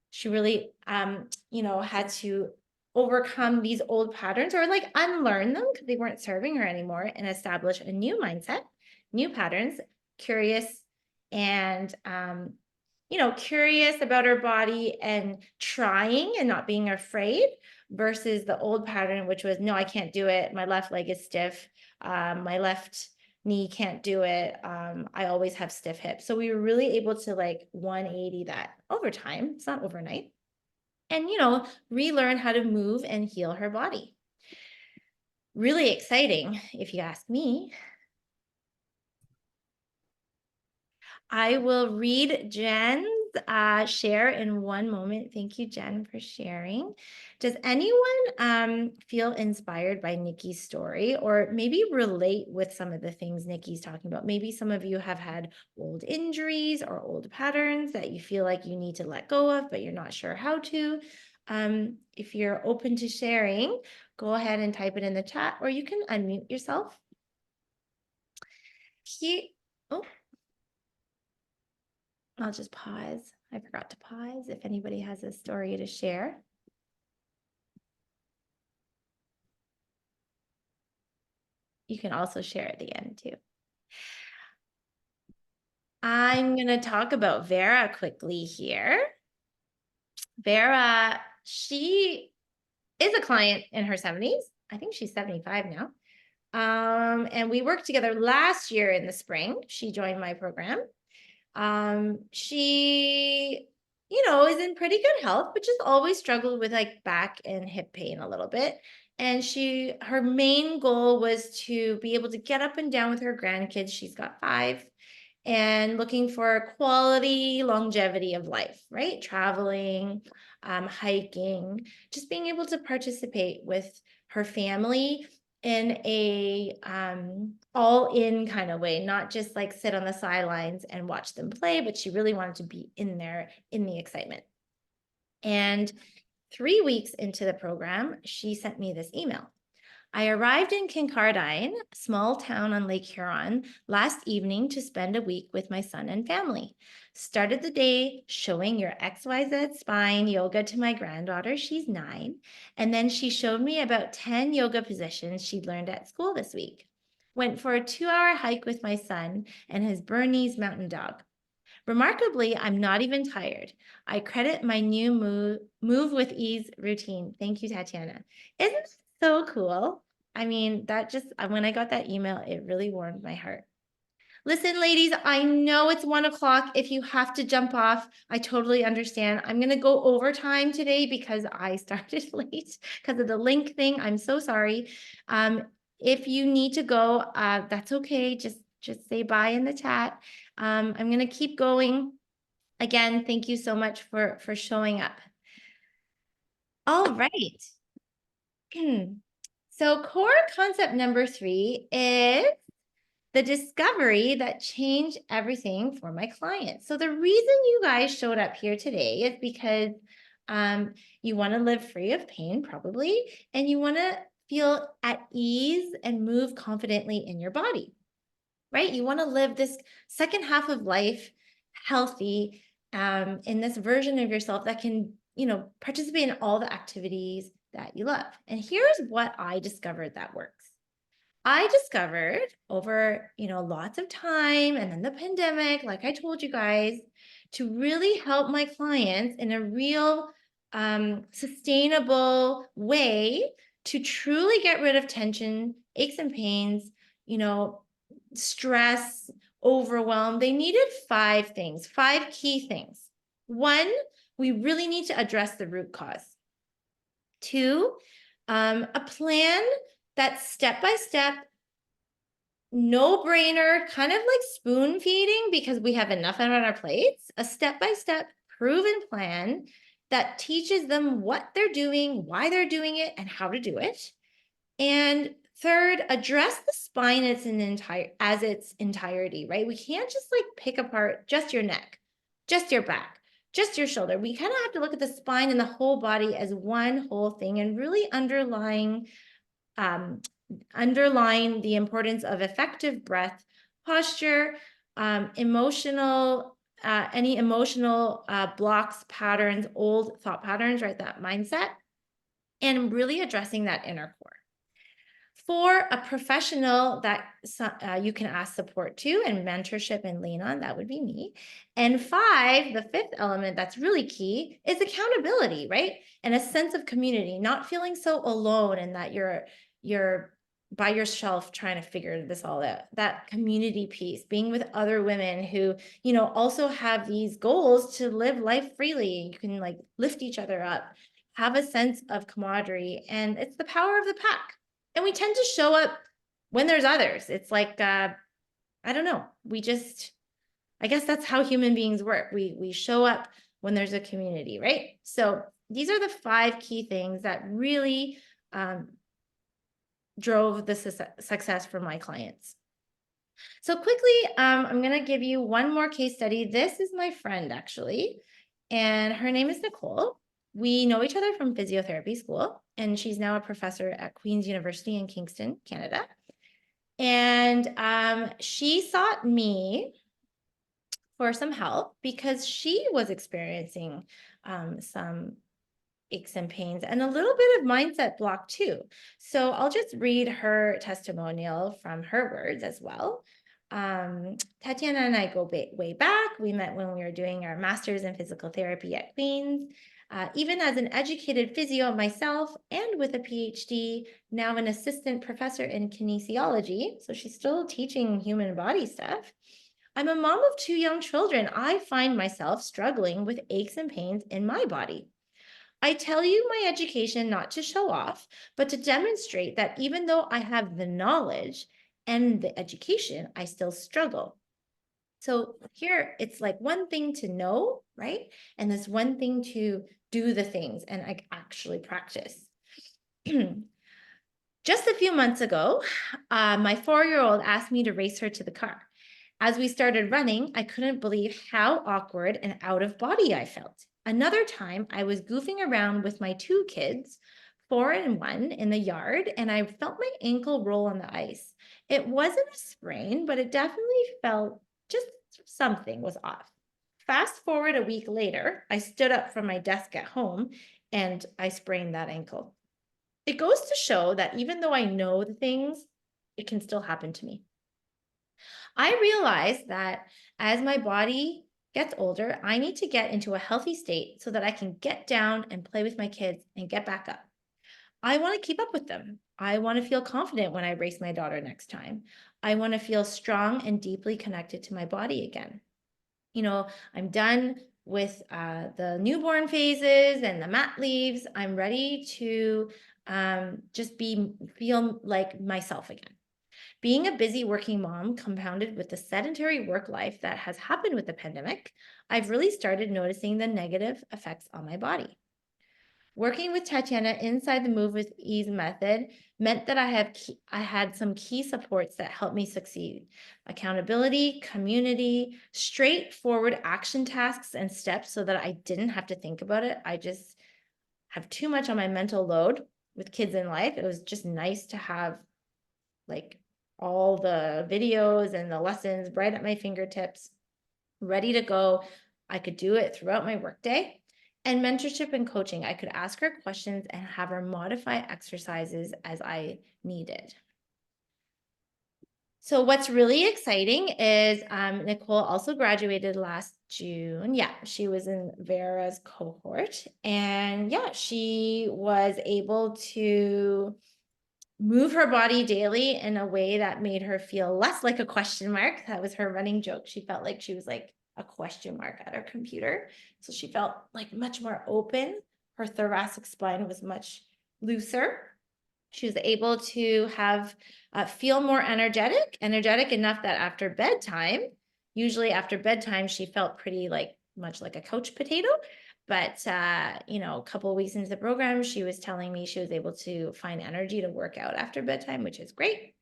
She really, had to overcome these old patterns or like unlearn them because they weren't serving her anymore and establish a new mindset, new patterns, curious and curious about her body and trying and not being afraid versus the old pattern, which was, no, I can't do it. My left leg is stiff. My left knee can't do it. I always have stiff hips. So we were really able to like 180 that over time. It's not overnight. And, relearn how to move and heal her body. Really exciting, if you ask me. I will read Jen's share in one moment. Thank you, Jen, for sharing. Does anyone feel inspired by Nikki's story or maybe relate with some of the things Nikki's talking about? Maybe some of you have had old injuries or old patterns that you feel like you need to let go of, but you're not sure how to. If you're open to sharing, go ahead and type it in the chat, or you can unmute yourself. Oh. I'll just pause. I forgot to pause if anybody has a story to share. You can also share at the end too. I'm going to talk about Vera quickly here. Vera, she is a client in her 70s. I think she's 75 now. And we worked together last year in the spring. She joined my program. She, is in pretty good health, but just always struggled with like back and hip pain a little bit. And her main goal was to be able to get up and down with her grandkids. She's got 5 and looking for quality longevity of life, right? Traveling, hiking, just being able to participate with her family in a all-in kind of way, not just like sit on the sidelines and watch them play, but she really wanted to be in there in the excitement. And 3 weeks into the program, she sent me this email. I arrived in Kincardine, a small town on Lake Huron, last evening to spend a week with my son and family. Started the day showing your XYZ spine yoga to my granddaughter. She's 9. And then she showed me about 10 yoga positions she'd learned at school this week. Went for a 2-hour hike with my son and his Bernese mountain dog. Remarkably, I'm not even tired. I credit my new move with ease routine. Thank you, Tatiana. Isn't it so cool? I mean, when I got that email, it really warmed my heart. Listen, ladies, I know it's 1 o'clock. If you have to jump off, I totally understand. I'm going to go overtime today because I started late because of the link thing. I'm so sorry. If you need to go, that's okay. Just say bye in the chat. I'm going to keep going. Again, thank you so much for showing up. All right. So core concept number 3 is the discovery that changed everything for my clients. So the reason you guys showed up here today is because you want to live free of pain, probably, and you want to feel at ease and move confidently in your body, right? You want to live this second half of life healthy, in this version of yourself that can, participate in all the activities that you love. And here's what I discovered that works. I discovered over, lots of time and then the pandemic, like I told you guys, to really help my clients in a real sustainable way to truly get rid of tension, aches and pains, stress, overwhelm. They needed 5 things, 5 key things. 1, we really need to address the root cause. 2, a plan that's step-by-step, no-brainer, kind of like spoon feeding because we have enough on our plates, a step-by-step proven plan that teaches them what they're doing, why they're doing it, and how to do it. And 3rd, address the spine as its entirety, right? We can't just like pick apart just your neck, just your back, just your shoulder. We kind of have to look at the spine and the whole body as one whole thing and really underline the importance of effective breath, posture, any emotional blocks, patterns, old thought patterns, right? That mindset. and really addressing that inner core. For a professional that you can ask support to and mentorship and lean on, that would be me. And five, the fifth element that's really key is accountability, right? And a sense of community, not feeling so alone and that you're by yourself trying to figure this all out. That community piece, being with other women who, also have these goals to live life freely. You can like lift each other up, have a sense of camaraderie, and it's the power of the pack. And we tend to show up when there's others. It's like, I don't know. I guess that's how human beings work. We show up when there's a community, right? So these are the 5 key things that really drove the success for my clients. So quickly, I'm going to give you one more case study. This is my friend, actually, and her name is Nicole. We know each other from physiotherapy school, and she's now a professor at Queen's University in Kingston, Canada. And she sought me for some help because she was experiencing some aches and pains and a little bit of mindset block too. So I'll just read her testimonial from her words as well. Tatiana and I go way back. We met when we were doing our master's in physical therapy at Queen's. Even as an educated physio myself and with a PhD, now an assistant professor in kinesiology, so she's still teaching human body stuff. I'm a mom of 2 young children. I find myself struggling with aches and pains in my body. I tell you my education not to show off, but to demonstrate that even though I have the knowledge and the education, I still struggle. So here it's like one thing to know, right? And this one thing to do the things and like actually practice. Just a few months ago, my 4-year-old asked me to race her to the car. As we started running, I couldn't believe how awkward and out of body I felt. Another time, I was goofing around with my 2 kids, 4 and 1, in the yard, and I felt my ankle roll on the ice. It wasn't a sprain, but it definitely felt just something was off. Fast forward a week later, I stood up from my desk at home and I sprained that ankle. It goes to show that even though I know the things, it can still happen to me. I realized that as my body gets older, I need to get into a healthy state so that I can get down and play with my kids and get back up. I want to keep up with them. I want to feel confident when I race my daughter next time. I want to feel strong and deeply connected to my body again. I'm done with the newborn phases and the mat leaves. I'm ready to just feel like myself again. Being a busy working mom compounded with the sedentary work life that has happened with the pandemic, I've really started noticing the negative effects on my body. Working with Tatiana inside the Move with Ease method meant that I had some key supports that helped me succeed. Accountability, community, straightforward action tasks and steps so that I didn't have to think about it. I just have too much on my mental load with kids in life. It was just nice to have like all the videos and the lessons right at my fingertips, ready to go. I could do it throughout my workday. And mentorship and coaching, I could ask her questions and have her modify exercises as I needed. So what's really exciting is Nicole also graduated last June. Yeah, she was in Vera's cohort. And yeah, she was able to move her body daily in a way that made her feel less like a question mark. That was her running joke. She felt like she was like a question mark at her computer. So she felt like much more open. Her thoracic spine was much looser. She was able to have feel more energetic enough that after bedtime, usually after bedtime, she felt pretty much like a couch potato. But a couple of weeks into the program, she was telling me she was able to find energy to work out after bedtime, which is great.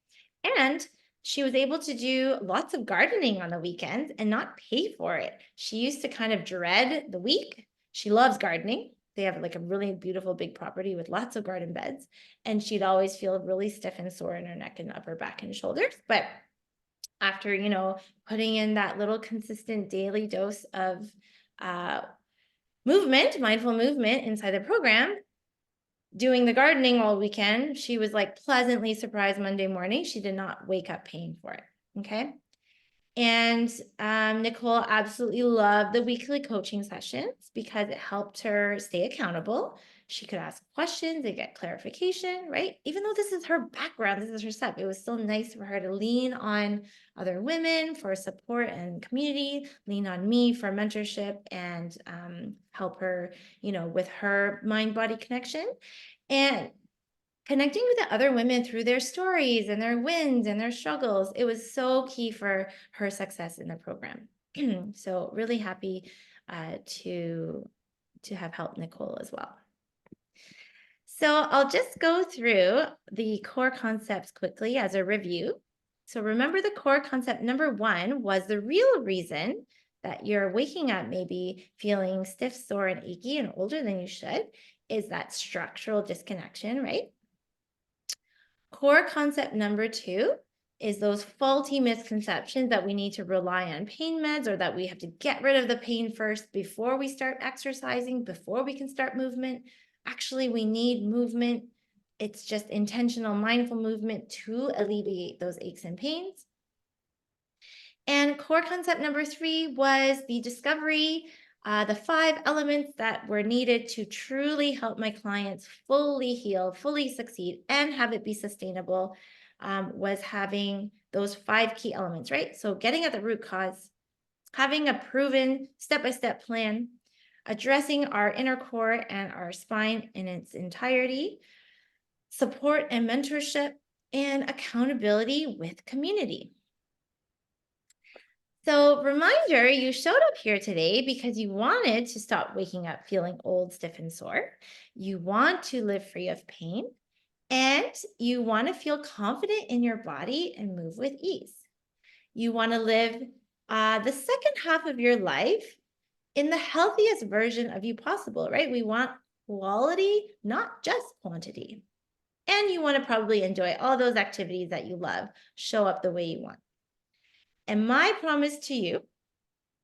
And she was able to do lots of gardening on the weekends and not pay for it. She used to kind of dread the week. She loves gardening. They have like a really beautiful big property with lots of garden beds. And she'd always feel really stiff and sore in her neck and upper back and shoulders. But after, putting in that little consistent daily dose of mindful movement inside the program, doing the gardening all weekend, she was like pleasantly surprised Monday morning. She did not wake up paying for it. Okay. And Nicole absolutely loved the weekly coaching sessions because it helped her stay accountable. She could ask questions and get clarification, right? Even though this is her background, this is her stuff, it was still nice for her to lean on other women for support and community, lean on me for mentorship and help her, with her mind-body connection. And connecting with the other women through their stories and their wins and their struggles, it was so key for her success in the program. So really happy to have helped Nicole as well. So I'll just go through the core concepts quickly as a review. So remember, the core concept number 1 was the real reason that you're waking up maybe feeling stiff, sore, and achy and older than you should is that structural disconnection, right? Core concept number 2 is those faulty misconceptions that we need to rely on pain meds, or that we have to get rid of the pain first before we start exercising, before we can start movement. Actually, we need movement. It's just intentional, mindful movement to alleviate those aches and pains. And core concept number 3 was the discovery, the 5 elements that were needed to truly help my clients fully heal, fully succeed, and have it be sustainable, was having those 5 key elements, right? So getting at the root cause, having a proven step-by-step plan, addressing our inner core and our spine in its entirety, support and mentorship, and accountability with community. So reminder, you showed up here today because you wanted to stop waking up feeling old, stiff, and sore. You want to live free of pain, and you want to feel confident in your body and move with ease. You want to live the second half of your life in the healthiest version of you possible, right? We want quality, not just quantity. And you want to probably enjoy all those activities that you love, show up the way you want. And my promise to you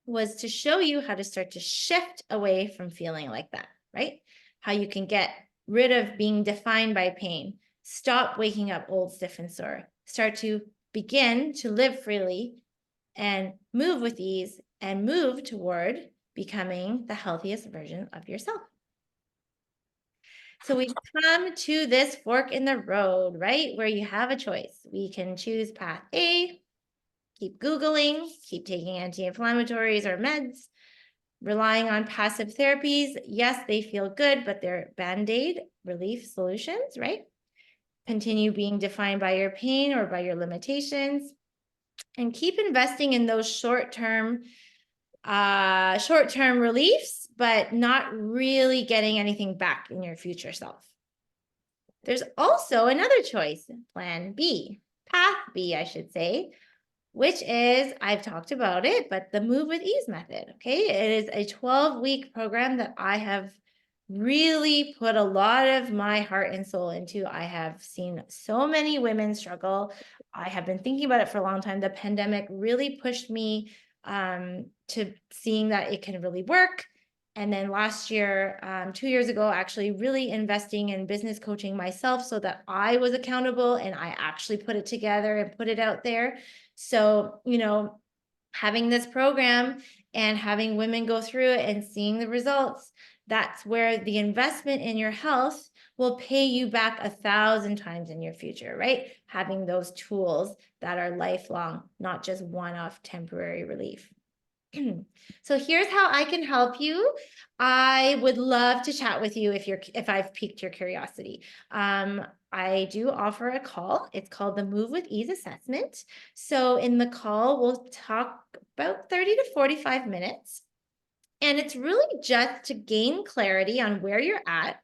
was to show you how to start to shift away from feeling like that, right? How you can get rid of being defined by pain, stop waking up old, stiff, and sore, start to begin to live freely and move with ease and move toward becoming the healthiest version of yourself. So we've come to this fork in the road, right? Where you have a choice. We can choose path A, keep Googling, keep taking anti-inflammatories or meds, relying on passive therapies. Yes, they feel good, but they're Band-Aid relief solutions, right? Continue being defined by your pain or by your limitations, and keep investing in those short-term reliefs, but not really getting anything back in your future self. There's also another choice, plan B, path B, I should say, which is, I've talked about it, but the Move with Ease method, okay? It is a 12-week program that I have really put a lot of my heart and soul into. I have seen so many women struggle. I have been thinking about it for a long time. The pandemic really pushed me to seeing that it can really work. And then last year, 2 years ago, actually really investing in business coaching myself so that I was accountable and I actually put it together and put it out there. So, having this program and having women go through it and seeing the results, that's where the investment in your health will pay you back 1,000 times in your future, right? Having those tools that are lifelong, not just one-off temporary relief. So here's how I can help you. I would love to chat with you if I've piqued your curiosity. I do offer a call. It's called the Move with Ease Assessment. So in the call, we'll talk about 30 to 45 minutes. And it's really just to gain clarity on where you're at,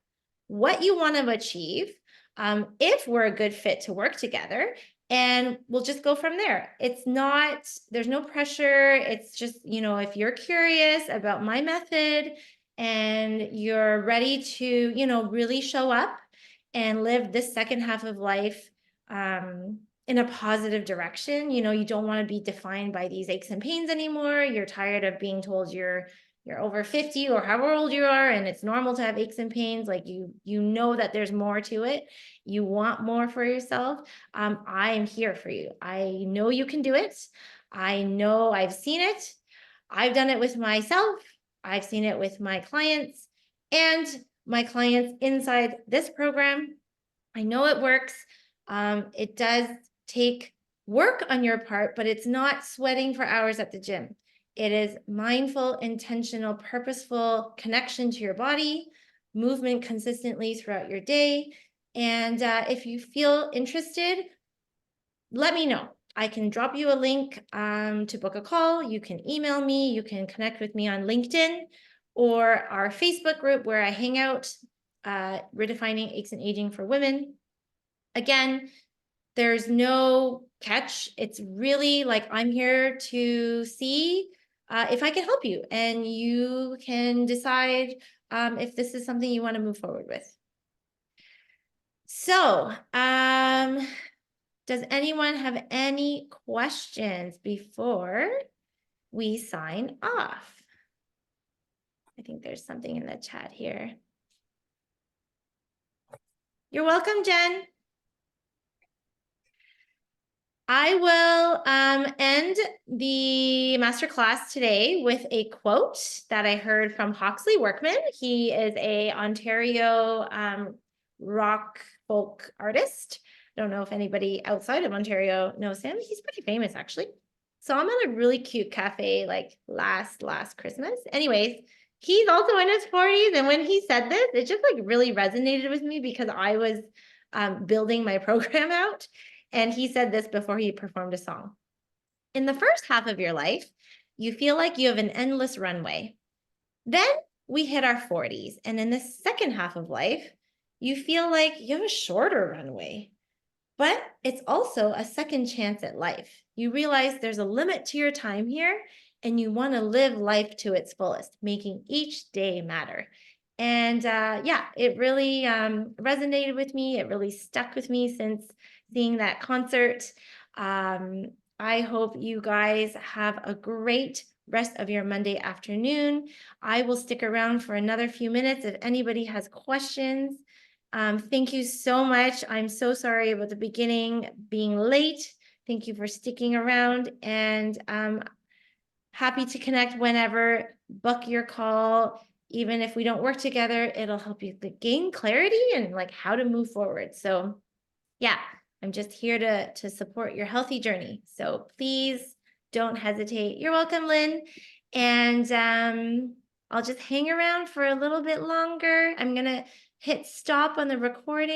what you want to achieve, if we're a good fit to work together, and we'll just go from there. There's no pressure. It's just, if you're curious about my method and you're ready to, really show up and live this second half of life in a positive direction. You don't want to be defined by these aches and pains anymore. You're tired of being told you're you're over 50 or however old you are, and it's normal to have aches and pains, like you know that there's more to it. You want more for yourself. I am here for you. I know you can do it. I know I've seen it. I've done it with myself. I've seen it with my clients and my clients inside this program. I know it works. It does take work on your part, but it's not sweating for hours at the gym. It is mindful, intentional, purposeful connection to your body, movement consistently throughout your day. And if you feel interested, let me know. I can drop you a link to book a call. You can email me. You can connect with me on LinkedIn or our Facebook group where I hang out, Redefining Aches and Aging for Women. Again, there's no catch. It's really like I'm here to see if I can help you, and you can decide if this is something you want to move forward with. So, does anyone have any questions before we sign off? I think there's something in the chat here. You're welcome, Jen. I will end the masterclass today with a quote that I heard from Hawksley Workman. He is a Ontario rock folk artist. I don't know if anybody outside of Ontario knows him. He's pretty famous, actually. Saw him at a really cute cafe like last Christmas. Anyways, he's also in his 40s. And when he said this, it just like really resonated with me because I was building my program out. And he said this before he performed a song. In the first half of your life, you feel like you have an endless runway. Then we hit our 40s. And in the second half of life, you feel like you have a shorter runway. But it's also a second chance at life. You realize there's a limit to your time here, and you want to live life to its fullest, making each day matter. And yeah, it really resonated with me. It really stuck with me since seeing that concert. I hope you guys have a great rest of your Monday afternoon. I will stick around for another few minutes if anybody has questions. Thank you so much. I'm so sorry about the beginning being late. Thank you for sticking around, and happy to connect whenever. Book your call. Even if we don't work together, it'll help you gain clarity and like how to move forward. So yeah, I'm just here to support your healthy journey. So please don't hesitate. You're welcome, Lynn. And I'll just hang around for a little bit longer. I'm going to hit stop on the recording.